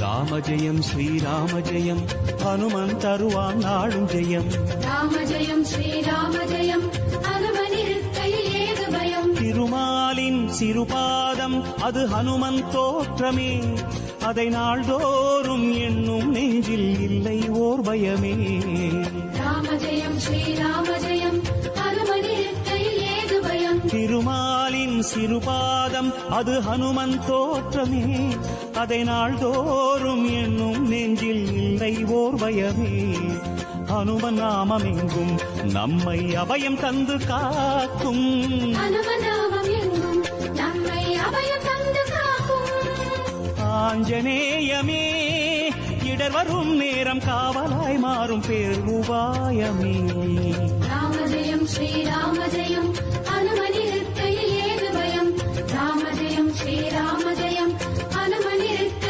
ராம ஜெயம் ஸ்ரீராம ஜெயம் ஹனுமன் தருவான் நாளும் ஜெயம். ராம ஜெயம் ஸ்ரீராம ஜெயம் ஹனுமனிருக்கையில் ஏது பயம். திருமாலின் சிறுபாதம் அது ஹனுமன் தோற்றமே, அதை நாள்தோறும் எண்ணும் நெஞ்சில் இல்லை ஓர் பயமே. ராம ஜெயம் ஸ்ரீராம ஜெயம் ஹனுமனிருக்கையில் ஏது பயம். திருமாலின் சிறுபாதம் அது ஹனுமன் தோற்றமே, அதை நாள்தோறும் எண்ணும் நெஞ்சில் இல்லை ஓர் பயமே. ஹனுமன் நாமமெங்கும் நம்மை அபயம் தந்து காக்கும். ஹனுமன் நாமம் எங்கும் நம்மை அபயம் தந்து காக்கும். ஆஞ்சநேயமே இடர் வரும் நேரம் காவலாய் மாறும் பேர் உபாயமே. ராம ஜெயம் ஸ்ரீராம ஜெயம்